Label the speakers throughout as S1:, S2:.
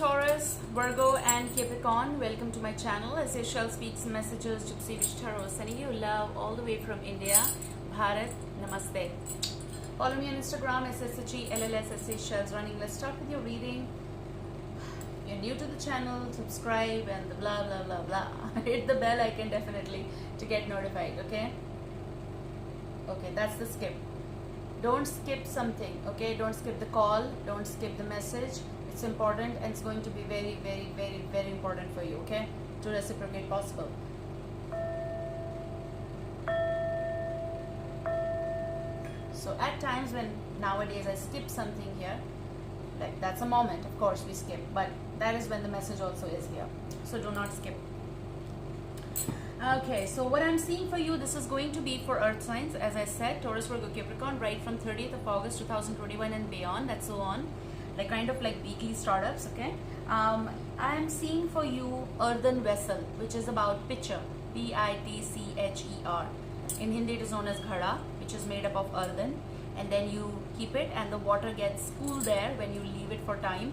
S1: Taurus, Virgo and Capricorn. Welcome to my channel. As Shell speaks messages, Gypsy Wish Tarot, sending you love all the way from India. Bharat, Namaste. Follow me on Instagram, SSHELLS Shells Running. Let's start with your reading. If you're new to the channel, subscribe and the blah blah blah blah. Hit the bell icon definitely to get notified, okay? Okay, that's the skip. Don't skip something, okay? Don't skip the call, don't skip the message. It's important and it's going to be very, very, very, very important for you, okay? To reciprocate possible. So at times when nowadays I skip something here, like that's a moment, of course we skip, but that is when the message also is here. So do not skip. Okay, so what I'm seeing for you, this is going to be for earth signs, as I said, Taurus, Virgo, Capricorn, right from 30th of August 2021 and beyond, that's so on, like kind of like weekly startups, okay? I'm seeing for you earthen vessel, which is about pitcher, Pitcher. In Hindi it is known as ghada, which is made up of earthen, and then you keep it and the water gets cool there when you leave it for time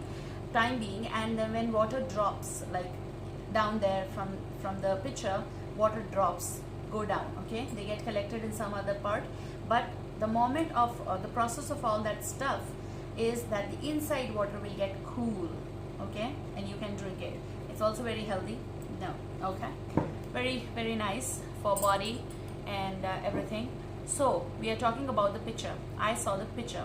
S1: being, and then when water drops, like down there from the pitcher, water drops go down, okay? They get collected in some other part, but the moment of the process of all that stuff is that the inside water will get cool, okay? And you can drink it. It's also very healthy. No, okay? Very, very nice for body and everything. So we are talking about the pitcher. I saw the pitcher,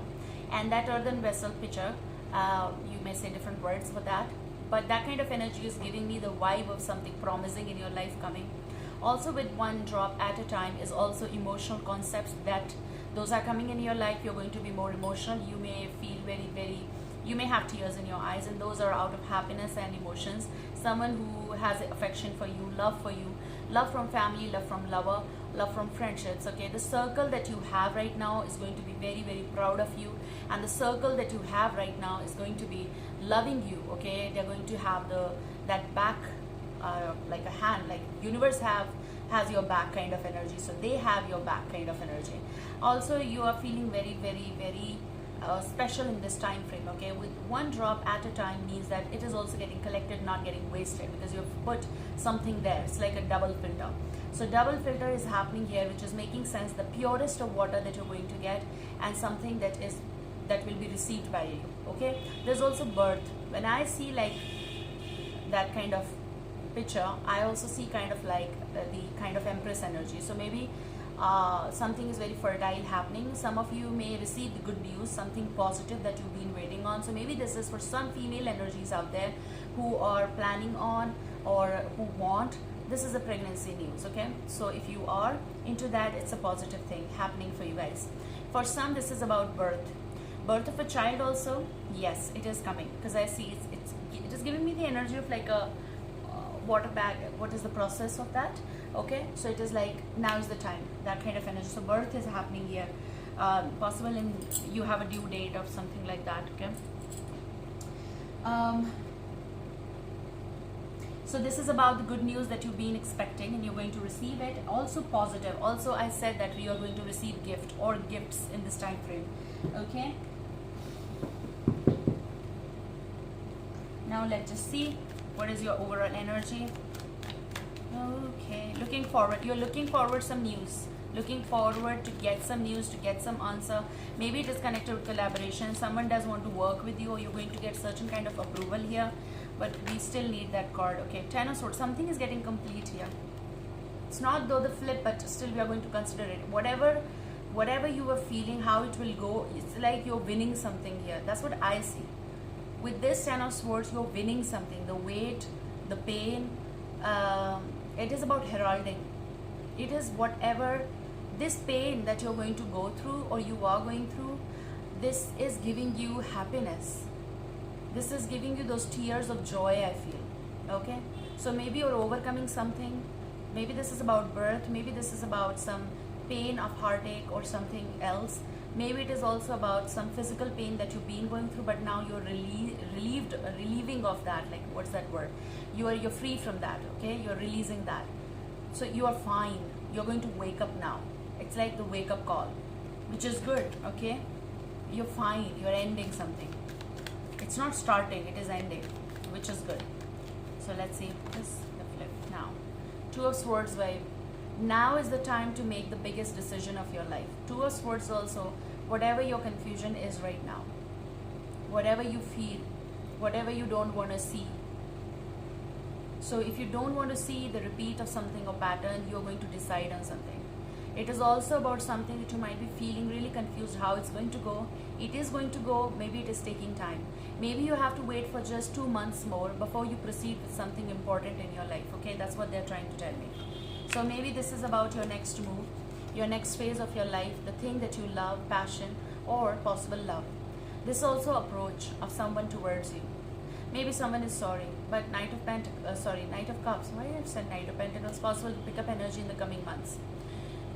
S1: and that earthen vessel pitcher, you may say different words for that, but that kind of energy is giving me the vibe of something promising in your life coming. Also with one drop at a time is also emotional concepts that those are coming in your life. You're going to be more emotional. You may feel very, very, you may have tears in your eyes, and those are out of happiness and emotions. Someone who has affection for you, love from family, love from lover, love from friendships, okay? The circle that you have right now is going to be very, very proud of you, and the circle that you have right now is going to be loving you, okay? They're going to have that back, like a hand, like universe has your back kind of energy, so they have your back kind of energy. Also you are feeling very, very, very special in this time frame, okay? With one drop at a time means that it is also getting collected, not getting wasted, because you've put something there. It's like a double filter. So double filter is happening here, which is making sense, the purest of water that you're going to get, and something that will be received by you, okay? There's also birth. When I see like that kind of picture, I also see kind of like the kind of empress energy. So maybe something is very fertile happening. Some of you may receive the good news, something positive that you've been waiting on. So maybe this is for some female energies out there who are planning on or who want. This is a pregnancy news, okay? So if you are into that, it's a positive thing happening for you guys. For some, this is about birth of a child also. Yes, it is coming, because I see it is giving me the energy of like a water bag. What is the process of that? Okay, so it is like now is the time, that kind of energy. So birth is happening here, possible in you have a due date or something like that, okay? So this is about the good news that you've been expecting and you're going to receive it. Also positive. Also I said that you are going to receive gift or gifts in this time frame, okay? Now let's just see what is your overall energy. Okay, looking forward. You're looking forward some news. Looking forward to get some news, to get some answer. Maybe it is connected with collaboration. Someone does want to work with you, or you're going to get certain kind of approval here. But we still need that card. Okay, Ten of Swords. Something is getting complete here. It's not though the flip, but still we are going to consider it. Whatever you were feeling, how it will go, it's like you're winning something here. That's what I see. With this Ten of Swords, you're winning something. The weight, the pain, it is about heralding. It is whatever, this pain that you're going to go through or you are going through, this is giving you happiness. This is giving you those tears of joy, I feel, okay? So maybe you're overcoming something. Maybe this is about birth. Maybe this is about some pain of heartache or something else. Maybe it is also about some physical pain that you've been going through, but now you're relieving of that. Like, what's that word? You're free from that, okay? You're releasing that. So you are fine. You're going to wake up now. It's like the wake up call, which is good, okay? You're fine. You're ending something. It's not starting, it is ending, which is good. So let's see this, the flip now. Two of Swords vibe. Now is the time to make the biggest decision of your life. Two of Swords also, whatever your confusion is right now, whatever you feel, whatever you don't want to see. So if you don't want to see the repeat of something or pattern, you're going to decide on something. It is also about something that you might be feeling really confused how it's going to go. It is going to go, maybe it is taking time. Maybe you have to wait for just 2 months more before you proceed with something important in your life. Okay, that's what they're trying to tell me. So maybe this is about your next move, your next phase of your life, the thing that you love, passion, or possible love. This also approach of someone towards you. Maybe someone is sorry, but Knight of Cups. Why I said Knight of Pentacles? Possible to pick up energy in the coming months.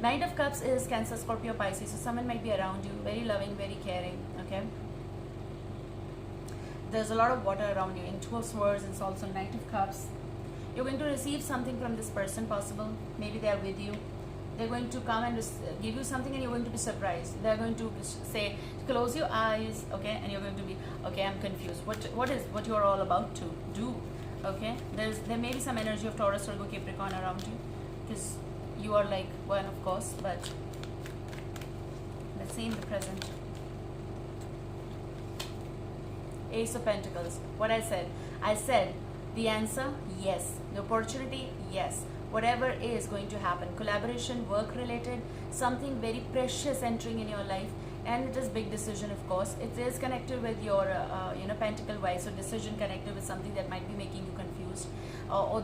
S1: Knight of Cups is Cancer, Scorpio, Pisces. So someone might be around you, very loving, very caring. Okay. There's a lot of water around you. In Two of Swords, it's also Knight of Cups. You're going to receive something from this person, possible. Maybe they are with you. They're going to come and give you something, and you're going to be surprised. They're going to say, close your eyes, okay, and you're going to be, okay, I'm confused. What you're all about to do, okay? There may be some energy of Taurus, Virgo, Capricorn around you, because you are like one, of course, but let's see in the present. Ace of Pentacles. What I said the answer, yes. The opportunity, yes. Whatever is going to happen, collaboration, work related, something very precious entering in your life, and it is big decision, of course. It is connected with your pentacle wise, so decision connected with something that might be making you confused, or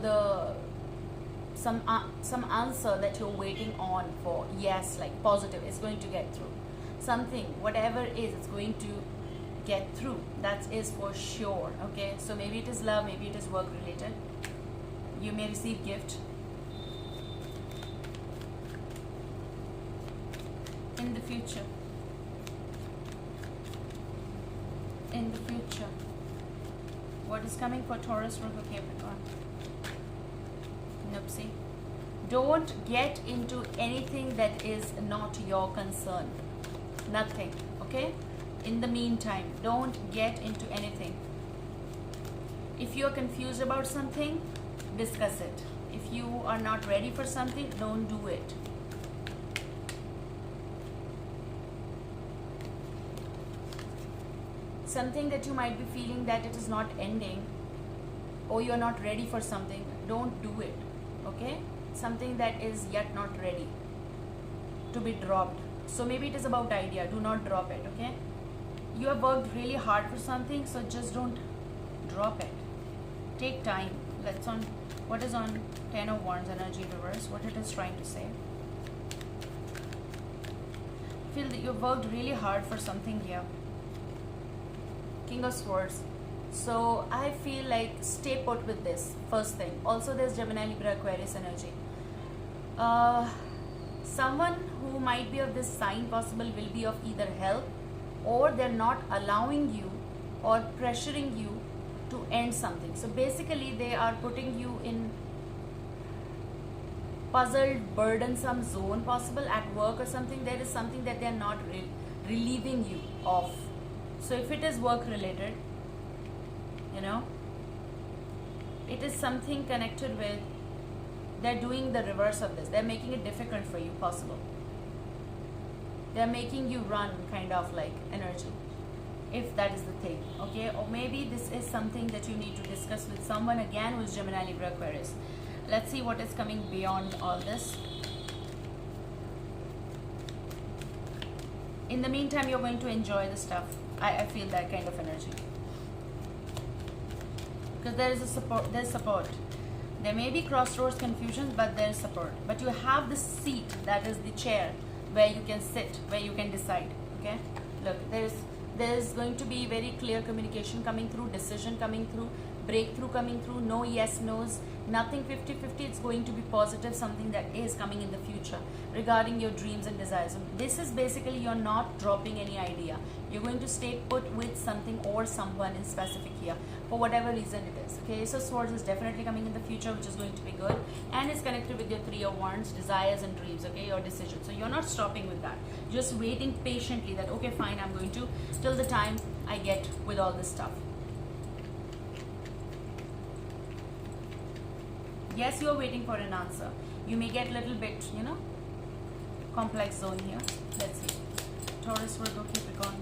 S1: some answer that you're waiting on for. Yes, like positive, it's going to get through. Something, whatever it is, it's going to get through. That is for sure. Okay, so maybe it is love, maybe it is work related. You may receive gift. In the future, what is coming for Taurus, Virgo, Capricorn? Nope. Don't get into anything that is not your concern. Nothing. Okay? In the meantime, don't get into anything. If you are confused about something, discuss it. If you are not ready for something, don't do it. Something that you might be feeling that it is not ending, or you're not ready for something, don't do it. Okay? Something that is yet not ready to be dropped. So maybe it is about idea. Do not drop it. Okay? You have worked really hard for something, so just don't drop it. Take time. Let's on what is on 10 of Wands energy reverse, what it is trying to say. Feel that you've worked really hard for something here. King of Swords. So I feel like stay put with this, first thing. Also there's Gemini, Libra, Aquarius energy. Someone who might be of this sign possible will be of either help, or they're not allowing you or pressuring you to end something. So basically they are putting you in puzzled, burdensome zone possible at work or something. There is something that they're not relieving you of. So if it is work related, it is something connected with, they're doing the reverse of this. They're making it difficult for you possible. They're making you run kind of like energy, if that is the thing. Okay, or maybe this is something that you need to discuss with someone again who's Gemini, Libra, Aquarius. Let's see what is coming beyond all this. In the meantime, you're going to enjoy the stuff. I feel that kind of energy, because there is a support. There's support. There may be crossroads, confusions, but there is support. But you have the seat, that is the chair, where you can sit, where you can decide. Okay, look, there's going to be very clear communication coming through, decision coming through, breakthrough coming through. No yes no's, nothing 50-50. It's going to be positive, something that is coming in the future regarding your dreams and desires. This is basically you're not dropping any idea. You're going to stay put with something or someone in specific here for whatever reason it is. Okay, so Swords is definitely coming in the future, which is going to be good, and it's connected with your 3 of Wands, desires and dreams. Okay, your decision. So you're not stopping with that. Just waiting patiently that okay, fine, I'm going to till the time I get with all this stuff. Yes, you are waiting for an answer. You may get a little bit, you know, complex zone here. Let's see. Taurus, Virgo, Capricorn.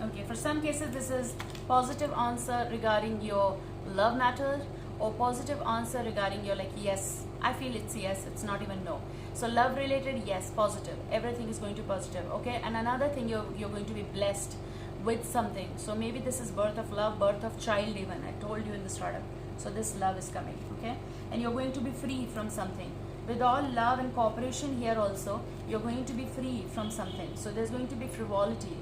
S1: Okay, for some cases this is positive answer regarding your love matter, or positive answer regarding your like yes. I feel it's yes, it's not even no. So love related, yes, positive. Everything is going to positive. Okay, and another thing, you're going to be blessed with something. So maybe this is birth of love, birth of child even. I told you in the startup. So this love is coming. Okay, and you're going to be free from something. With all love and cooperation here also, you're going to be free from something. So there's going to be frivolity,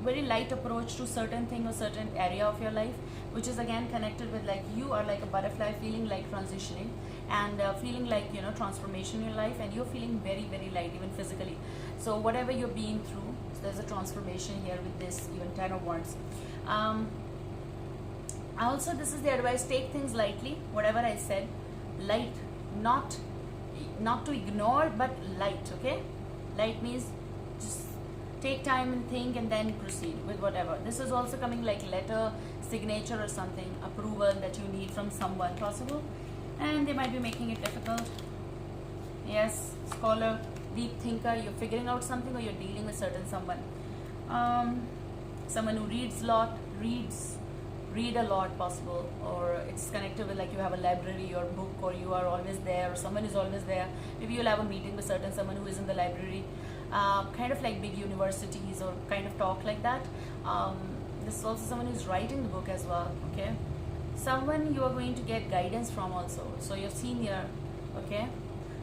S1: very light approach to certain thing or certain area of your life, which is again connected with like you are like a butterfly, feeling like transitioning and feeling like, you know, transformation in your life, and you're feeling very, very light even physically. So whatever you're being through, so there's a transformation here with this even 10 of wands. Also, this is the advice, take things lightly, whatever I said, light, not to ignore, but light. Okay, light means just take time and think and then proceed with whatever. This is also coming like letter, signature or something, approval that you need from someone possible, and they might be making it difficult. Yes, scholar, deep thinker, you're figuring out something, or you're dealing with certain someone. Someone who reads a lot, read a lot possible, or it's connected with like you have a library or book, or you are always there, or someone is always there. Maybe you'll have a meeting with certain someone who is in the library, kind of like big universities or kind of talk like that. This is also someone who's writing the book as well. Okay, someone you are going to get guidance from also, so your senior. Okay,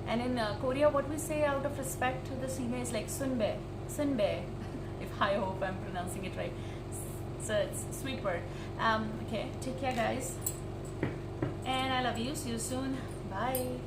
S1: and in Korea what we say out of respect to the senior is like sunbae, if I hope I'm pronouncing it right. So it's a sweet word. Okay, take care guys, and I love you. See you soon. Bye.